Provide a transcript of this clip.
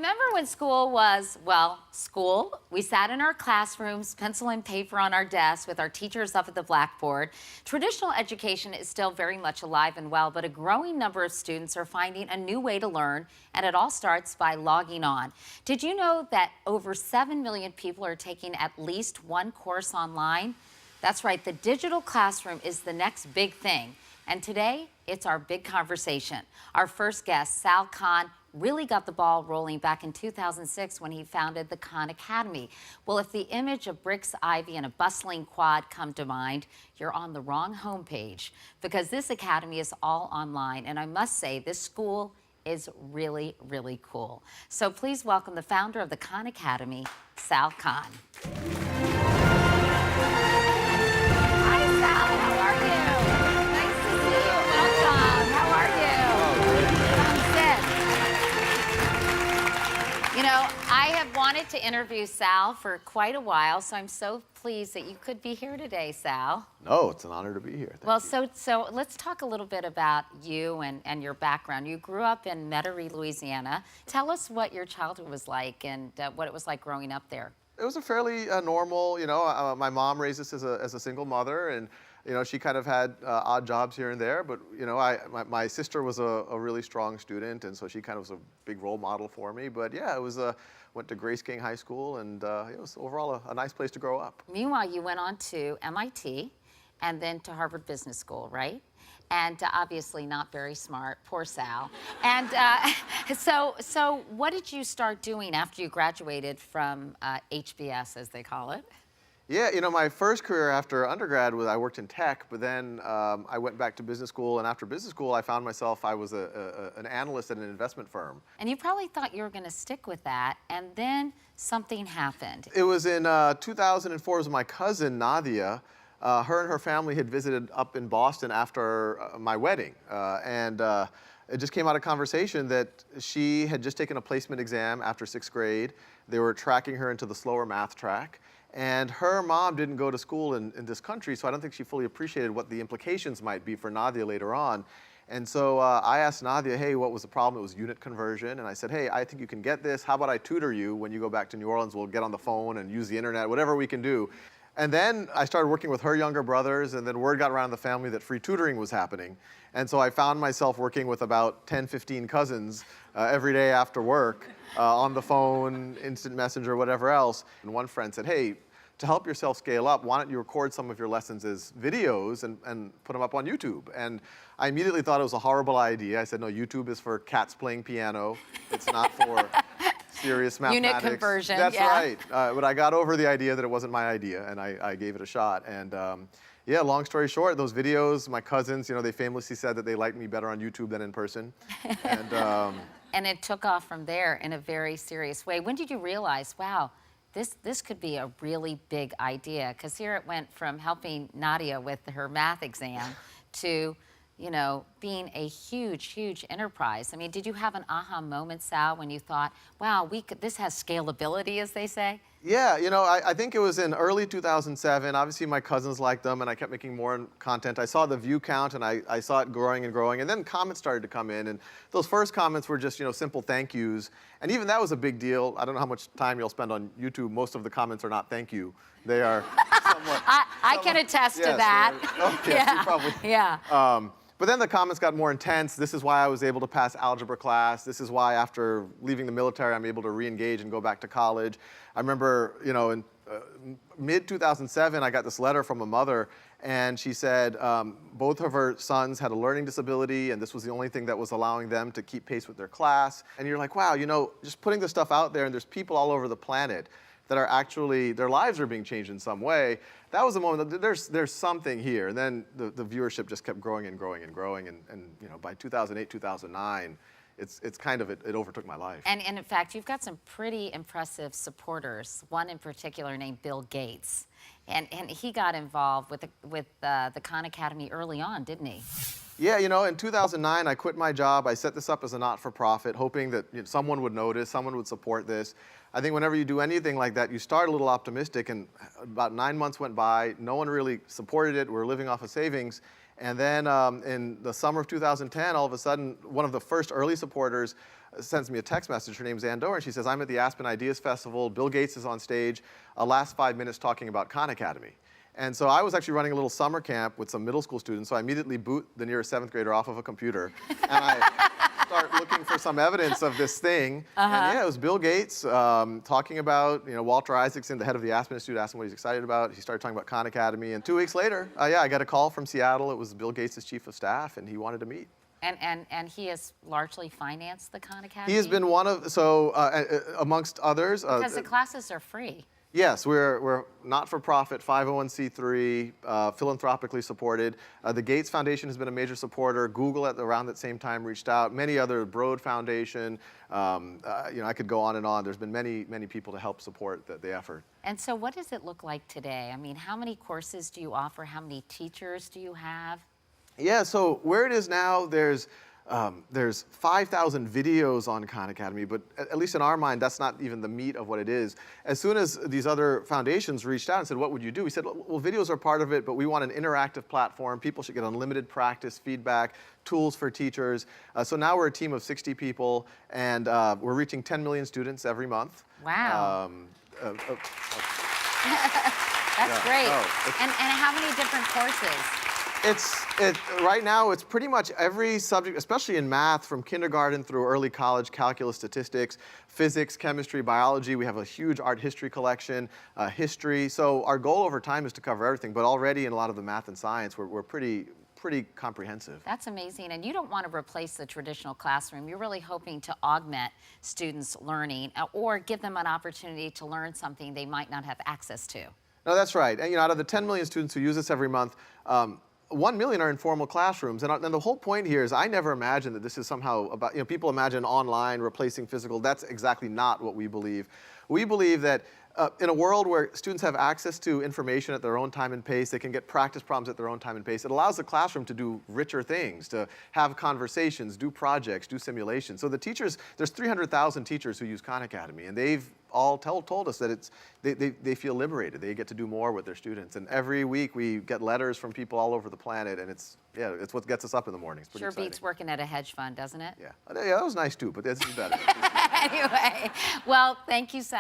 remember when school was, well, school? We sat in our classrooms, pencil and paper on our desks with our teachers up at the blackboard. Traditional education is still very much alive and well, but a growing number of students are finding a new way to learn, and it all starts by logging on. Did you know that over 7 million people are taking at least one course online? That's right, the digital classroom is the next big thing. And today, it's our big conversation. Our first guest, Sal Khan, really got the ball rolling back in 2006 when he founded the Khan Academy. Well, if the image of bricks, ivy, and a bustling quad come to mind, you're on the wrong homepage, because this academy is all online. And I must say, this school is really, really cool. So please welcome the founder of the Khan Academy, Sal Khan. Hi, Sal, how are you? Nice to see you. Welcome. How are you? Come sit. You know, I have wanted to interview Sal for quite a while, so I'm so pleased that you could be here today, Sal. No, it's an honor to be here. Well, so let's talk a little bit about you and your background. You grew up in Metairie, Louisiana. Tell us what your childhood was like and what it was like growing up there. It was a fairly normal, my mom raised us as a single mother, and, she kind of had odd jobs here and there, but, my sister was a really strong student, and so she kind of was a big role model for me. But yeah, it was, went to Grace King High School, and it was overall a nice place to grow up. Meanwhile, you went on to MIT and then to Harvard Business School, right? And obviously not very smart, poor Sal. And so what did you start doing after you graduated from HBS, as they call it? Yeah, my first career after undergrad was I worked in tech, but then I went back to business school, and after business school, I found myself, I was an analyst at an investment firm. And you probably thought you were going to stick with that, and then something happened. It was in 2004, it was my cousin, Nadia. Her and her family had visited up in Boston after my wedding, and it just came out of conversation that she had just taken a placement exam after 6th grade. They were tracking her into the slower math track, and her mom didn't go to school in this country, so I don't think she fully appreciated what the implications might be for Nadia later on. And so I asked Nadia, hey, what was the problem? It was unit conversion, and I said, hey, I think you can get this. How about I tutor you when you go back to New Orleans? We'll get on the phone and use the internet, whatever we can do. And then I started working with her younger brothers, and then word got around the family that free tutoring was happening. And so I found myself working with about 10, 15 cousins every day after work on the phone, instant messenger, whatever else. And one friend said, hey, to help yourself scale up, why don't you record some of your lessons as videos and put them up on YouTube? And I immediately thought it was a horrible idea. I said, no, YouTube is for cats playing piano. It's not for serious mathematics. Unit conversion, That's yeah. right. But I got over the idea that it wasn't my idea, and I gave it a shot. And yeah, long story short, those videos, my cousins, they famously said that they liked me better on YouTube than in person. And it took off from there in a very serious way. When did you realize, wow, this could be a really big idea? Because here it went from helping Nadia with her math exam to being a huge, huge enterprise. I mean, did you have an aha moment, Sal, when you thought, wow, this has scalability, as they say? Yeah, I think it was in early 2007. Obviously, my cousins liked them, and I kept making more content. I saw the view count, and I saw it growing and growing. And then comments started to come in, and those first comments were just, simple thank yous. And even that was a big deal. I don't know how much time you'll spend on YouTube. Most of the comments are not thank you. They are somewhat... I can attest to that. Oh, yes, yeah. you probably... Yeah. But then the comments got more intense. This is why I was able to pass algebra class. This is why after leaving the military, I'm able to re-engage and go back to college. I remember, in mid-2007, I got this letter from a mother, and she said both of her sons had a learning disability, and this was the only thing that was allowing them to keep pace with their class. And you're like, wow, just putting this stuff out there, and there's people all over the planet that are actually, their lives are being changed in some way. That was a moment that there's something here. And then the viewership just kept growing and growing and growing. And by 2008, 2009, it's kind of, it overtook my life. And in fact, you've got some pretty impressive supporters, one in particular named Bill Gates. And he got involved with the Khan Academy early on, didn't he? Yeah, in 2009, I quit my job. I set this up as a not-for-profit, hoping that someone would notice, someone would support this. I think whenever you do anything like that, you start a little optimistic, and about 9 months went by. No one really supported it. We were living off of savings. And then in the summer of 2010, all of a sudden, one of the first early supporters sends me a text message. Her name's Andor, and she says, I'm at the Aspen Ideas Festival. Bill Gates is on stage. Last 5 minutes talking about Khan Academy. And so I was actually running a little summer camp with some middle school students, so I immediately boot the nearest 7th grader off of a computer, and I start looking for some evidence of this thing. And yeah, it was Bill Gates talking about, Walter Isaacson, the head of the Aspen Institute, asked him what he's excited about. He started talking about Khan Academy, and 2 weeks later, I got a call from Seattle. It was Bill Gates' chief of staff, and he wanted to meet. And he has largely financed the Khan Academy? He has been one of, amongst others. Because the classes are free. Yes, we're not-for-profit, 501c3, philanthropically supported. The Gates Foundation has been a major supporter. Google at around that same time reached out. Many other, Broad Foundation. I could go on and on. There's been many people to help support the effort. And so what does it look like today? I mean, how many courses do you offer? How many teachers do you have? Yeah, so where it is now, there's 5,000 videos on Khan Academy, but at least in our mind, that's not even the meat of what it is. As soon as these other foundations reached out and said, what would you do? We said, well, videos are part of it, but we want an interactive platform. People should get unlimited practice, feedback, tools for teachers. So now we're a team of 60 people, and we're reaching 10 million students every month. Wow. That's yeah, great. no, and how many different courses? Right now, it's pretty much every subject, especially in math, from kindergarten through early college, calculus, statistics, physics, chemistry, biology. We have a huge art history collection, history. So our goal over time is to cover everything, but already in a lot of the math and science, we're pretty comprehensive. That's amazing. And you don't want to replace the traditional classroom. You're really hoping to augment students' learning or give them an opportunity to learn something they might not have access to. No, that's right. And out of the 10 million students who use this every month, 1 million are in formal classrooms. And the whole point here is I never imagined that this is somehow about, people imagine online replacing physical. That's exactly not what we believe. We believe that in a world where students have access to information at their own time and pace, they can get practice problems at their own time and pace. It allows the classroom to do richer things, to have conversations, do projects, do simulations. So the teachers, there's 300,000 teachers who use Khan Academy, and they've all told us that they feel liberated. They get to do more with their students. And every week we get letters from people all over the planet, and it's what gets us up in the morning. It's pretty sure exciting. beats working at a hedge fund, doesn't it? Yeah, that was nice too, but this is better. Anyway, well, thank you, Sal.